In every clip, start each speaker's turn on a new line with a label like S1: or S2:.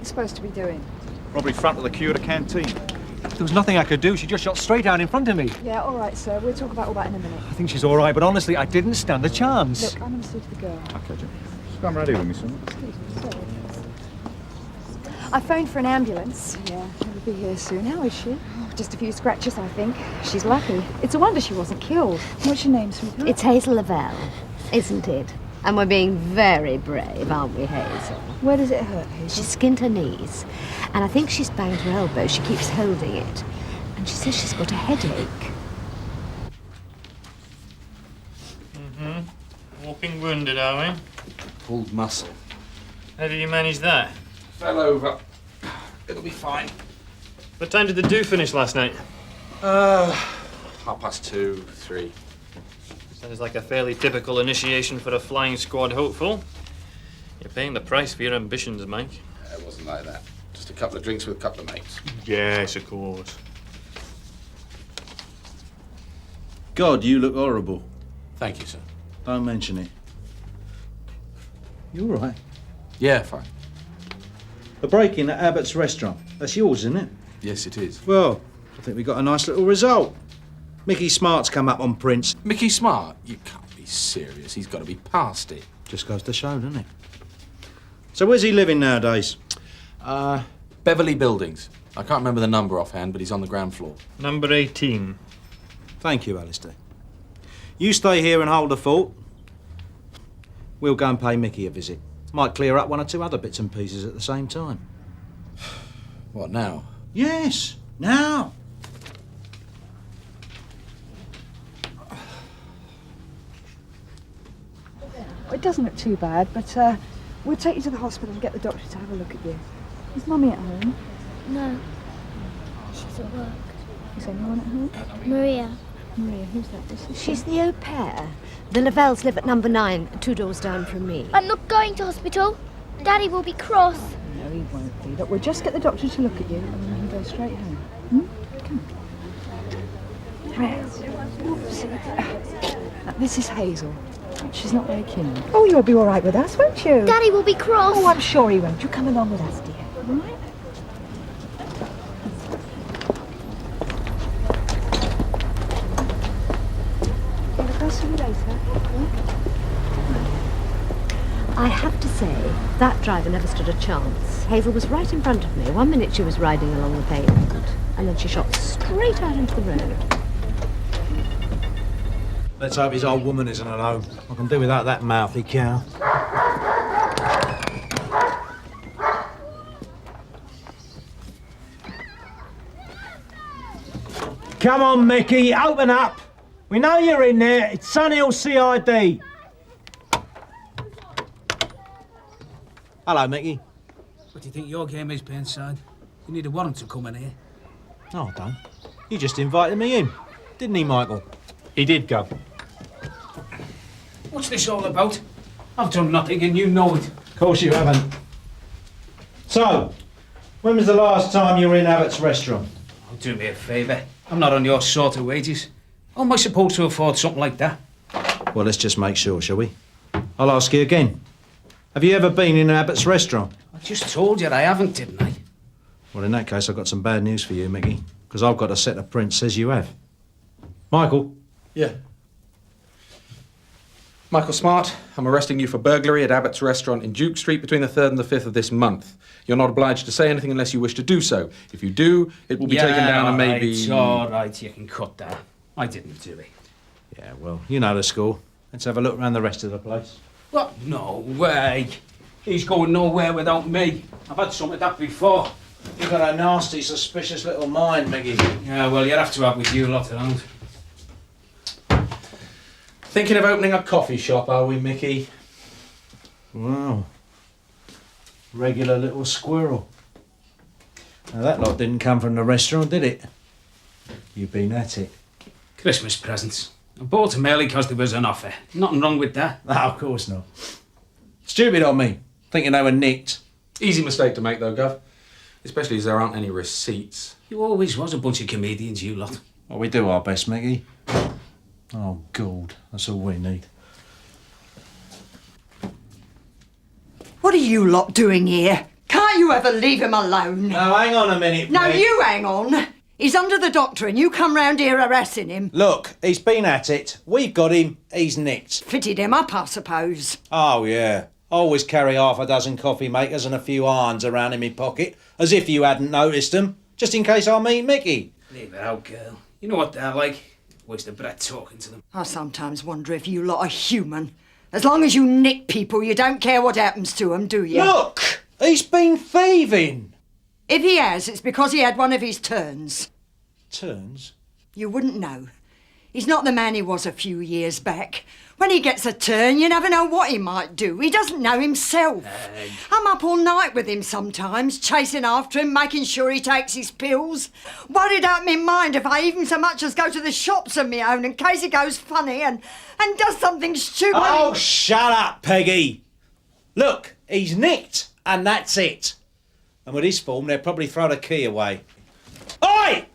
S1: traffic supposed to be doing?
S2: Robbery front of the queue at a canteen.
S3: There was nothing I could do. She just shot straight out in front of me.
S1: Yeah, all right, sir. We'll talk about all that in a minute.
S3: I think she's all right, but honestly, I didn't stand a chance.
S1: Look, I'm going to see to the girl.
S2: Okay, Jim. Just come ready with me, son.
S1: Excuse me, sorry. I phoned for an ambulance. Yeah, she'll be here soon. How is she? Oh, just a few scratches, I think. She's lucky. It's a wonder she wasn't killed. What's your name, sweetheart?
S4: It's Hazel Lavelle, isn't it? And we're being very brave, aren't we, Hazel?
S1: Where does it hurt, Hazel?
S4: She skinned her knees, and I think she's banged her elbow. She keeps holding it. And she says she's got a headache.
S5: Walking wounded, are we?
S6: Pulled muscle.
S5: How did you manage that?
S6: Fell over. It'll be fine.
S5: What time did the do finish last night?
S6: 2:30, 3.
S5: Sounds like a fairly typical initiation for a flying squad hopeful. You're paying the price for your ambitions, Mike.
S6: It wasn't like that. Just a couple of drinks with a couple of mates.
S5: Yes, of course.
S7: God, you look horrible.
S6: Thank you, sir.
S7: Don't mention it. You all right?
S6: Yeah, fine.
S7: The break-in at Abbott's restaurant. That's yours, isn't it?
S6: Yes, it is.
S7: Well, I think we got a nice little result. Mickey Smart's come up on prints.
S6: Mickey Smart? You can't be serious. He's got to be past it.
S7: Just goes to show, doesn't it? So where's he living nowadays?
S6: Beverly Buildings. I can't remember the number offhand, but he's on the ground floor.
S5: Number 18.
S7: Thank you, Alistair. You stay here and hold the fort. We'll go and pay Mickey a visit. Might clear up one or two other bits and pieces at the same time.
S6: What now?
S7: Yes, now.
S1: It doesn't look too bad, but we'll take you to the hospital and get the doctor to have a look at you. Is Mummy at home?
S8: No. She's at work.
S1: Is anyone at home?
S8: Maria.
S1: Maria, who's that?
S4: She's the au pair. The Lavelles live at number 9, 2 doors down from me.
S8: I'm not going to hospital. Daddy will be cross.
S1: No, he won't be. Look, we'll just get the doctor to look at you and then we can go straight home. Hmm? Come on. Oops. This is Hazel. She's not very keen. Oh, you'll be all right with us, won't you?
S8: Daddy will be cross.
S1: Oh, I'm sure he won't. You come along with us, dear. All right? I'll see you later.
S4: I have to say, that driver never stood a chance. Hazel was right in front of me. 1 minute she was riding along the pavement, and then she shot straight out into the road.
S7: Let's hope his old woman isn't at home. I can do without that mouthy cow. Come on, Mickey, open up. We know you're in there. It's Sunhill CID. Hello, Mickey.
S9: What do you think your game is, Burnside? You need a warrant to come in here.
S7: No, I don't. You just invited me in, didn't he, Michael?
S3: He did go.
S9: What's this all about? I've done nothing and you know it.
S7: Of course you haven't. So, when was the last time you were in Abbott's restaurant?
S9: Oh, do me a favour. I'm not on your sort of wages. How am I supposed to afford something like that?
S7: Well, let's just make sure, shall we? I'll ask you again. Have you ever been in Abbott's restaurant?
S9: I just told you I haven't, didn't I?
S7: Well, in that case, I've got some bad news for you, Mickey, because I've got a set of prints says you have. Michael?
S6: Yeah. Michael Smart, I'm arresting you for burglary at Abbott's restaurant in Duke Street between the 3rd and the 5th of this month. You're not obliged to say anything unless you wish to do so. If you do, it will be taken down and maybe...
S9: All right, you can cut that. I didn't do it.
S7: Yeah, well, you know the score. Let's have a look around the rest of the place.
S9: What? No way. He's going nowhere without me. I've had some of that before.
S7: You've got a nasty, suspicious little mind, Mickey.
S9: Yeah, well, you'd have to have with you lot around.
S6: Thinking of opening a coffee shop, are we, Mickey?
S7: Wow. Regular little squirrel. Now, that lot didn't come from the restaurant, did it? You've been at it.
S9: Christmas presents. I bought them early because there was an offer. Nothing wrong with that.
S7: No, of course not. Stupid on me, thinking they were nicked.
S6: Easy mistake to make, though, Gov. Especially as there aren't any receipts.
S9: You always was a bunch of comedians, you lot.
S7: Well, we do our best, Mickey. Oh, God, that's all we need.
S10: What are you lot doing here? Can't Don't you ever leave him alone.
S7: No, hang on a minute,
S10: No,
S7: Meg.
S10: you hang on. He's under the doctor and you come round here harassing him.
S7: Look, he's been at it. We've got him. He's nicked.
S10: Fitted him up, I suppose.
S7: Oh, yeah. I always carry half a dozen coffee makers and a few irons around in my pocket, as if you hadn't noticed them, just in case I meet Mickey.
S9: Leave it out, girl. You know what they're like. Waste of breath talking to them.
S10: I sometimes wonder if you lot are human. As long as you nick people, you don't care what happens to them, do you?
S7: Look! He's been thieving!
S10: If he has, it's because he had one of his turns.
S7: Turns?
S10: You wouldn't know. He's not the man he was a few years back. When he gets a turn, you never know what he might do. He doesn't know himself. I'm up all night with him sometimes, chasing after him, making sure he takes his pills. Worried out my mind if I even so much as go to the shops of my own in case he goes funny and does something stupid.
S7: Oh, shut up, Peggy! Look, he's nicked, and that's it. And with his form, they'll probably throw the key away. Oi!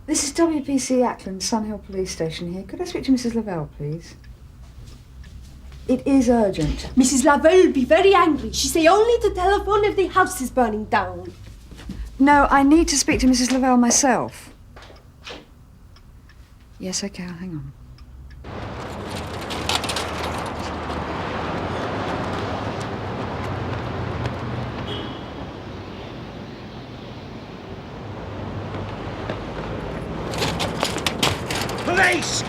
S1: This is WPC Ackland, Sunhill Police Station here. Could I speak to Mrs. Lavelle, please? It is urgent.
S11: Mrs. Lavelle will be very angry. She say only to telephone if the house is burning down.
S1: No, I need to speak to Mrs. Lavelle myself. Yes, okay, hang on.
S7: Police!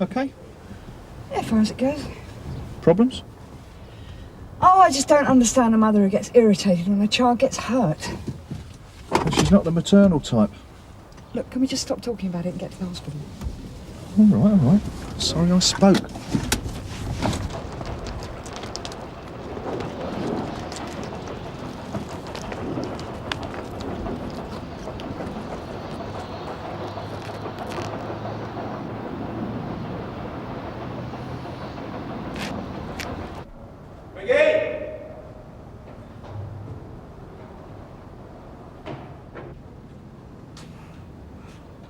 S2: Okay.
S1: Yeah, as far as it goes.
S2: Problems?
S1: Oh, I just don't understand a mother who gets irritated when a child gets hurt.
S2: She's not the maternal type.
S1: Look, can we just stop talking about it and get to the hospital?
S2: All right. Sorry I spoke.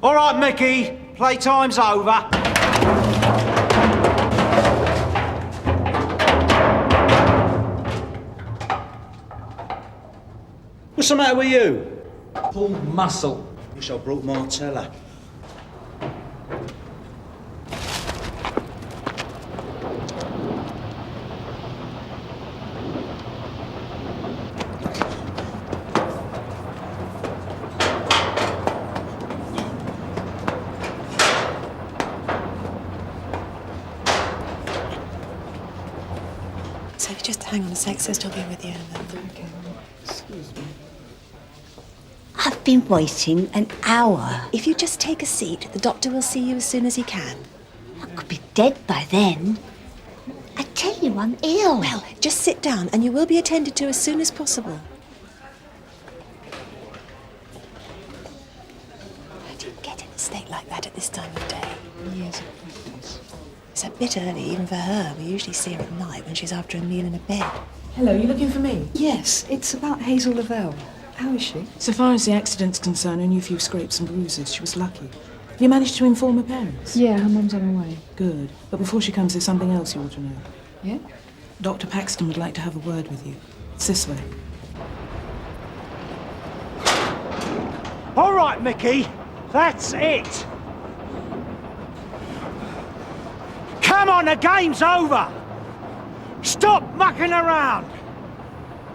S7: All right, Mickey. Playtime's over. What's the matter with you?
S9: Pulled muscle.
S7: Wish I brought Martella.
S12: So if you just hang on a sec, Sister will be with you in a moment.
S1: Okay, excuse me.
S4: I've been waiting an hour.
S12: If you just take a seat, the doctor will see you as soon as he can.
S4: I could be dead by then. I tell you, I'm ill.
S12: Well, just sit down and you will be attended to as soon as possible. I didn't get in a state like that at this time of day.
S1: Years of practice.
S12: It's a bit early, even for her. We usually see her at night when she's after a meal in a bed.
S13: Hello, you looking for me?
S1: Yes, it's about Hazel Lavelle. How is she?
S13: So far as the accident's concerned, only a few scrapes and bruises. She was lucky. You managed to inform her parents?
S1: Yeah, her mum's on her way.
S13: Good. But before she comes, there's something else you ought to know.
S1: Yeah?
S13: Dr. Paxton would like to have a word with you. It's this way.
S7: All right, Mickey. That's it. Come on, the game's over. Stop mucking around.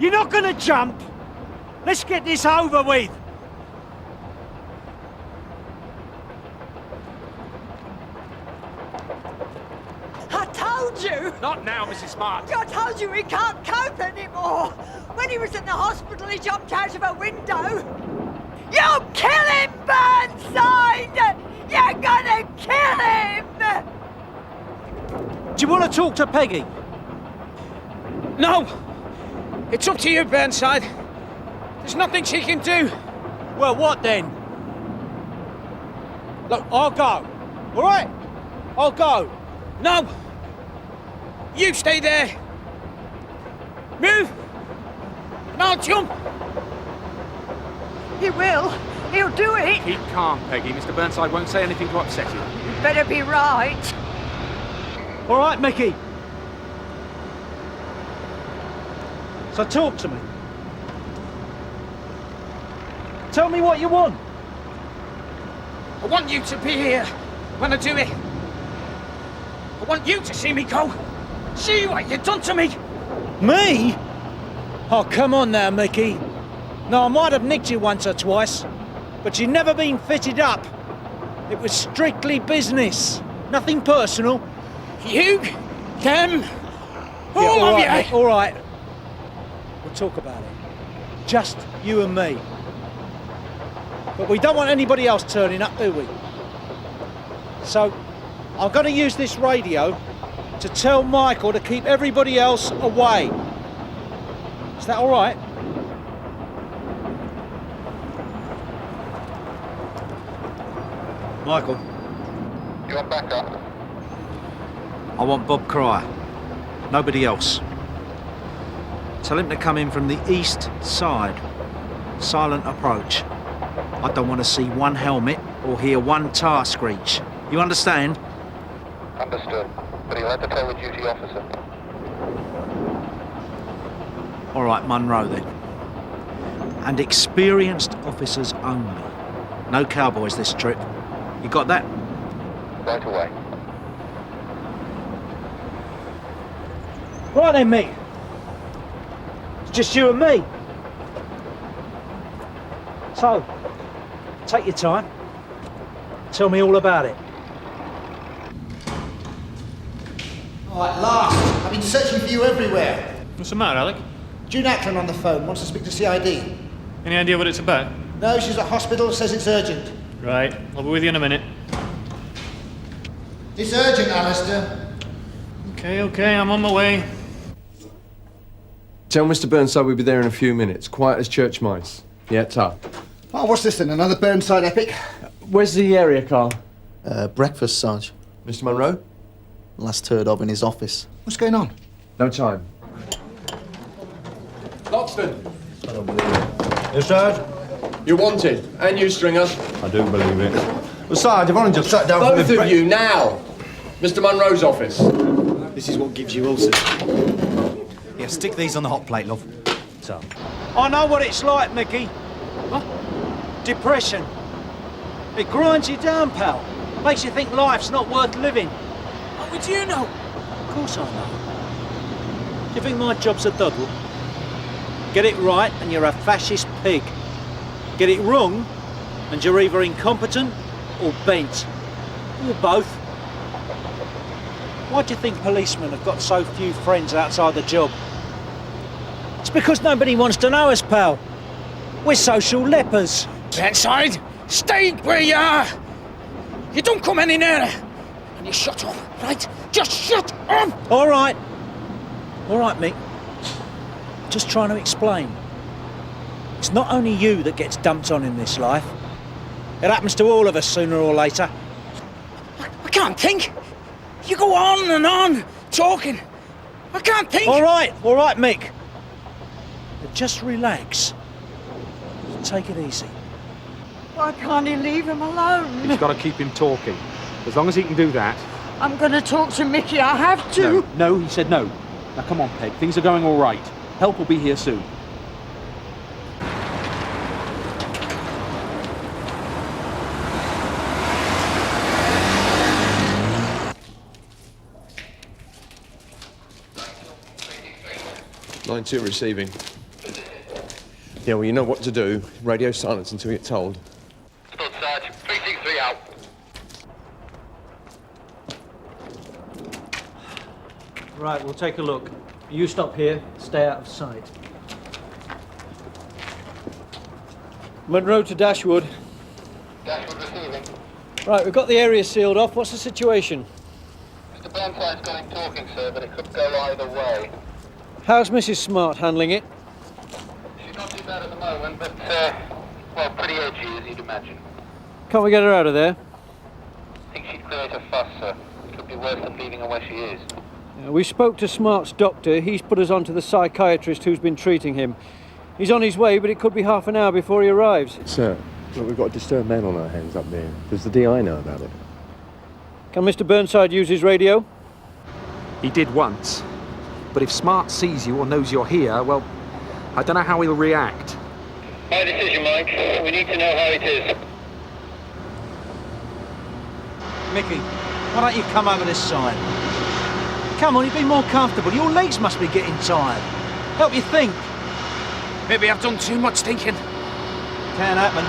S7: You're not going to jump. Let's get this over with.
S10: I told you!
S9: Not now, Mrs. Smart.
S10: I told you he can't cope anymore! When he was in the hospital, he jumped out of a window! You'll kill him, Burnside! You're gonna kill him!
S7: Do you want to talk to Peggy?
S9: No! It's up to you, Burnside. There's nothing she can do.
S7: Well, what then?
S9: Look, I'll go. All right? I'll go. No! You stay there. Move! And I'll jump.
S10: He will. He'll do it.
S6: Keep calm, Peggy. Mr. Burnside won't say anything to upset you.
S10: You better be right.
S7: All right, Mickey. So talk to me. Tell me what you want.
S9: I want you to be here when I do it. I want you to see me go. See what you've done to me.
S7: Me? Oh, come on now, Mickey. No, I might have nicked you once or twice, but you've never been fitted up. It was strictly business, nothing personal.
S9: You, them, all of
S7: right,
S9: you.
S7: Mick, all right. We'll talk about it. Just you and me. But we don't want anybody else turning up, do we? So, I'm going to use this radio to tell Michael to keep everybody else away. Is that all right? Michael.
S14: You want backup?
S7: I want Bob Cryer. Nobody else. Tell him to come in from the east side. Silent approach. I don't want to see one helmet or hear one tire screech. You understand?
S14: Understood. But he'll have to tell the duty officer.
S7: All right, Munro then. And experienced officers only. No cowboys this trip. You got that?
S14: Right away.
S7: Right then, Mick. It's just you and me. So, take your time. Tell me all about it.
S15: Oh, at last. I've been searching for you everywhere.
S5: What's the matter, Alec?
S15: June Ackland on the phone, wants to speak to CID.
S5: Any idea what it's about?
S15: No, she's at hospital, says it's urgent.
S5: Right, I'll be with you in a minute.
S15: It's urgent, Alistair.
S5: Okay, I'm on my way.
S16: Tell Mr. Burnside we'll be there in a few minutes. Quiet as church mice. Yeah, tough.
S15: Oh, what's this then? Another Burnside epic?
S16: Where's the area, Carl?
S17: Breakfast, Sarge.
S16: Mr. Munro?
S17: Last heard of in his office.
S15: What's going on?
S16: No time. Loxton!
S2: Yes, Sarge?
S16: You're wanted. And you, Stringer.
S2: I do believe it. Well, Sarge, I've only just sat down
S16: Both
S2: for the
S16: of you, now! Mr. Munro's office.
S18: This is what gives you ulcers. Yeah, stick these on the hot plate, love. So.
S7: I know what it's like, Mickey. What? Depression. It grinds you down, pal. Makes you think life's not worth living.
S9: How would you know?
S7: Of course I know. Do you think my job's a doddle? Get it right and you're a fascist pig. Get it wrong and you're either incompetent or bent. Or both. Why do you think policemen have got so few friends outside the job? It's because nobody wants to know us, pal. We're social lepers.
S9: Burnside, stay where you are. You don't come any nearer. And you shut up, right? Just shut up!
S7: All right, Mick. Just trying to explain. It's not only you that gets dumped on in this life. It happens to all of us sooner or later.
S9: I can't think. You go on and on, talking. I can't think.
S7: All right, Mick. But just relax. Take it easy.
S10: Why can't he leave him alone?
S6: You've got to keep him talking. As long as he can do that.
S10: I'm going to talk to Mickey, I have to.
S6: No, he said no. Now come on, Peg. Things are going all right. Help will be here soon.
S16: Line 2 receiving. Yeah, well, you know what to do. Radio silence until you're told.
S14: Stood, Sarge. 363 out.
S7: Right, we'll take a look. You stop here, stay out of sight. Monroe to Dashwood.
S14: Dashwood receiving.
S7: Right, we've got the area sealed off. What's the situation?
S14: Mr. Burnside's got him talking, sir, but it could go either way.
S7: How's Mrs. Smart handling it?
S14: She's not too bad at the moment, but, well, pretty edgy, as you'd imagine.
S7: Can't we get her out of there?
S14: I think she'd create a fuss, sir. Could be worse than leaving her where she is.
S7: We spoke to Smart's doctor. He's put us on to the psychiatrist who's been treating him. He's on his way, but it could be half an hour before he arrives.
S16: Sir, look, we've got a disturbed man on our hands up there. Does the DI know about it?
S7: Can Mr. Burnside use his radio?
S6: He did once. But if Smart sees you or knows you're here, well, I don't know how he'll react.
S14: My decision, Mike. We need to know how it is.
S7: Mickey, why don't you come over this side? Come on, you'd be more comfortable. Your legs must be getting tired. Help you think.
S9: Maybe I've done too much thinking.
S7: Can happen.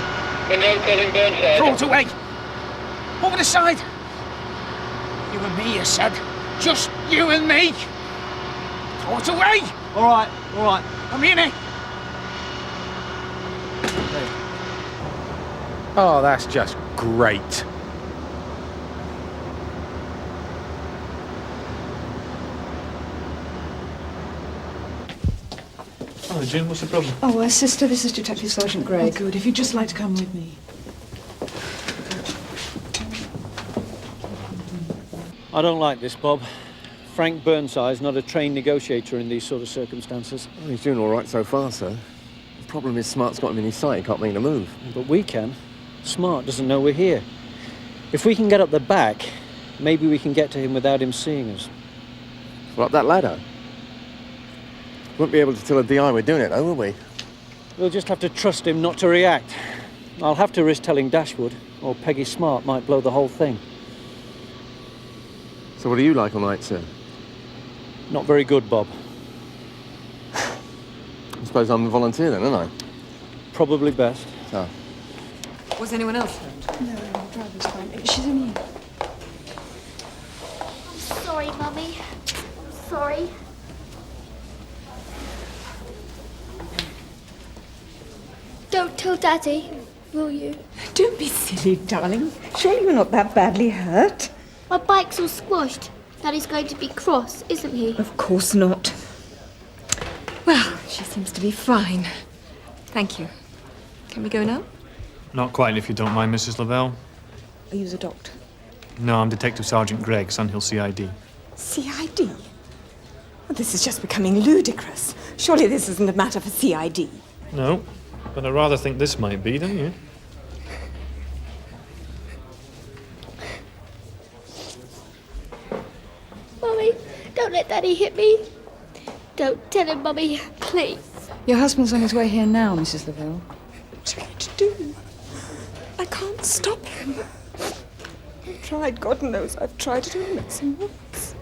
S14: Monroe calling Burnside.
S9: Throw it away. Over the side. You and me, you said. Just you and me. Throw it away.
S7: All right, all right.
S9: I'm in it.
S6: Oh, that's just great.
S5: Oh, Jim, what's the problem?
S13: Oh, sister, this is Detective Sergeant Gregg. Oh, good. If you'd just like to come with me.
S7: I don't like this, Bob. Frank Burnside's not a trained negotiator in these sort of circumstances.
S16: Well, he's doing all right so far, sir. The problem is Smart's got him in his sight. He can't make the move.
S7: But we can. Smart doesn't know we're here. If we can get up the back, maybe we can get to him without him seeing us.
S16: Well, up that ladder. Won't be able to tell a DI we're doing it, though, will we?
S7: We'll just have to trust him not to react. I'll have to risk telling Dashwood, or Peggy Smart might blow the whole thing.
S16: So what are you like all night, sir?
S7: Not very good, Bob.
S16: I suppose I'm the volunteer then, aren't I?
S7: Probably best.
S16: Oh.
S1: Was anyone else hurt?
S13: No, the driver's fine. She's in here.
S8: I'm sorry, Mummy. I'm sorry. Don't tell Daddy, will you?
S11: Don't be silly, darling. Surely you're not that badly hurt.
S8: My bike's all squashed. Daddy's going to be cross, isn't he?
S11: Of course not. Well, she seems to be fine. Thank you. Can we go now?
S5: Not quite, if you don't mind, Mrs. Lavelle.
S11: Are you the doctor?
S5: No, I'm Detective Sergeant Gregg, Sandhill CID.
S11: CID? Well, this is just becoming ludicrous. Surely this isn't a matter for CID.
S5: No, but I rather think this might be, don't you?
S8: Mummy, don't let Daddy hit me. Don't tell him, Mummy, please.
S13: Your husband's on his way here now, Mrs. Lavelle.
S11: What are you going to do? I can't stop him. I've tried, God knows I've tried to do medicine once.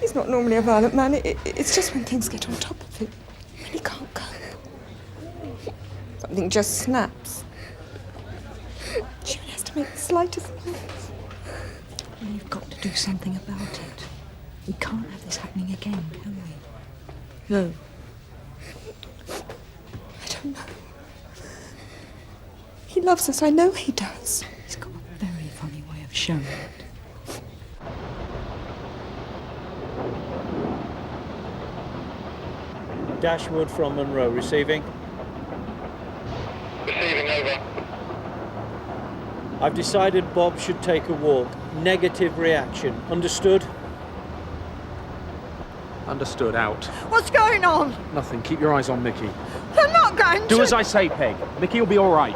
S11: He's not normally a violent man. It's just when things get on top of him, when he can't cope. Something just snaps. She only has to make the slightest noise.
S13: Well, you've got to do something about it. We can't have this happening again, can we? No.
S11: I don't know. He loves us, I know he does.
S13: He's got a very funny way of showing it.
S7: Dashwood from Monroe, receiving.
S14: Receiving, over.
S7: I've decided Bob should take a walk. Negative reaction. Understood?
S6: Understood, out.
S10: What's going on?
S6: Nothing. Keep your eyes on Mickey.
S10: They're not going to...
S6: Do as I say, Peg. Mickey will be all right.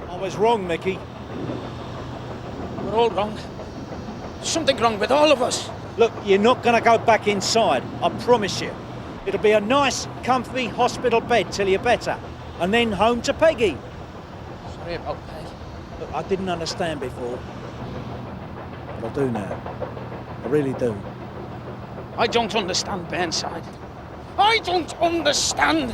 S7: I was wrong, Mickey.
S9: We're all wrong. Something wrong with all of us.
S7: Look, you're not going to go back inside, I promise you. It'll be a nice, comfy hospital bed till you're better, and then home to Peggy.
S9: Sorry about Peg.
S7: Look, I didn't understand before, but I do now. I really do.
S9: I don't understand, Burnside. I don't understand.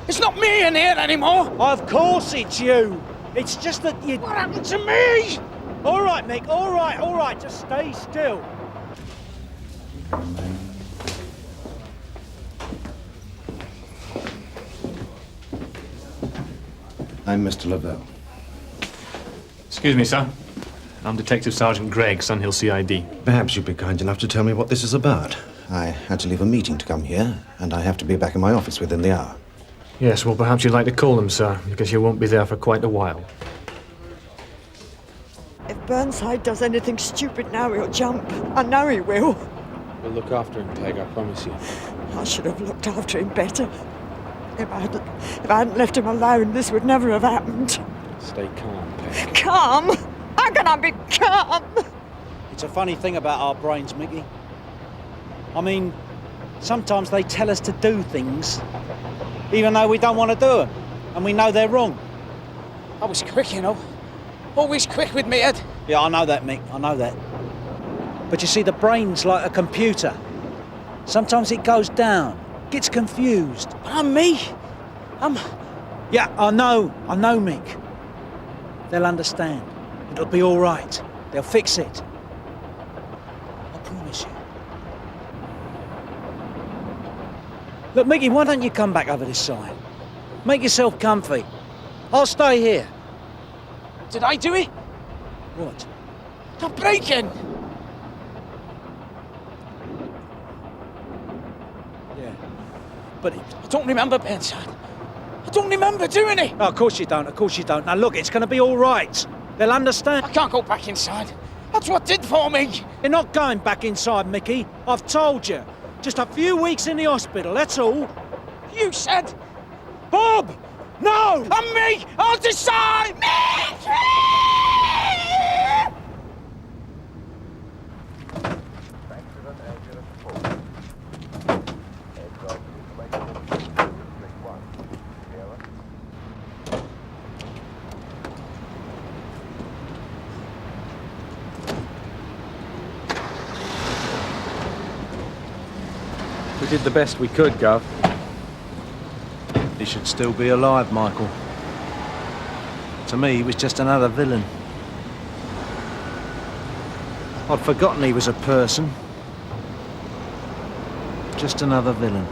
S9: It's not me in here anymore.
S7: Of course it's you. It's just that you...
S9: What happened to me?
S7: All right, Mick, all right, just stay still.
S2: I'm Mr. Lavelle.
S5: Excuse me, sir. I'm Detective Sergeant Gregg, Sunhill CID.
S19: Perhaps you'd be kind enough to tell me what this is about. I had to leave a meeting to come here, and I have to be back in my office within the hour.
S5: Yes, well, perhaps you'd like to call them, sir, because you won't be there for quite a while.
S11: If Burnside does anything stupid now, he'll jump. I know he will.
S6: We'll look after him, Peg, I promise you.
S11: I should have looked after him better. If I hadn't left him alone, this would never have happened.
S6: Stay calm, Peg.
S11: Calm? How can I be calm?
S7: It's a funny thing about our brains, Mickey. I mean, sometimes they tell us to do things, even though we don't want to do them, and we know they're wrong.
S9: I was quick, you know. Always quick with me, Ed.
S7: Yeah, I know that, Mick, I know that. But you see, the brain's like a computer. Sometimes it goes down, gets confused.
S9: But I'm me.
S7: Yeah, I know, Mick. They'll understand. It'll be all right. They'll fix it. I promise you. Look, Mickey, why don't you come back over this side? Make yourself comfy. I'll stay here.
S9: Did I do it?
S7: What?
S9: The break-in.
S7: Yeah. But
S9: I don't remember, Burnside. I don't remember doing it.
S7: No, of course you don't. Of course you don't. Now look, it's going to be all right. They'll understand.
S9: I can't go back inside. That's what did for me.
S7: You're not going back inside, Mickey. I've told you. Just a few weeks in the hospital, that's all.
S9: You said...
S7: Bob! No!
S9: And me! I'll decide!
S6: We did the best we could, Gov.
S18: He should still be alive, Michael. To me, he was just another villain. I'd forgotten he was a person. Just another villain.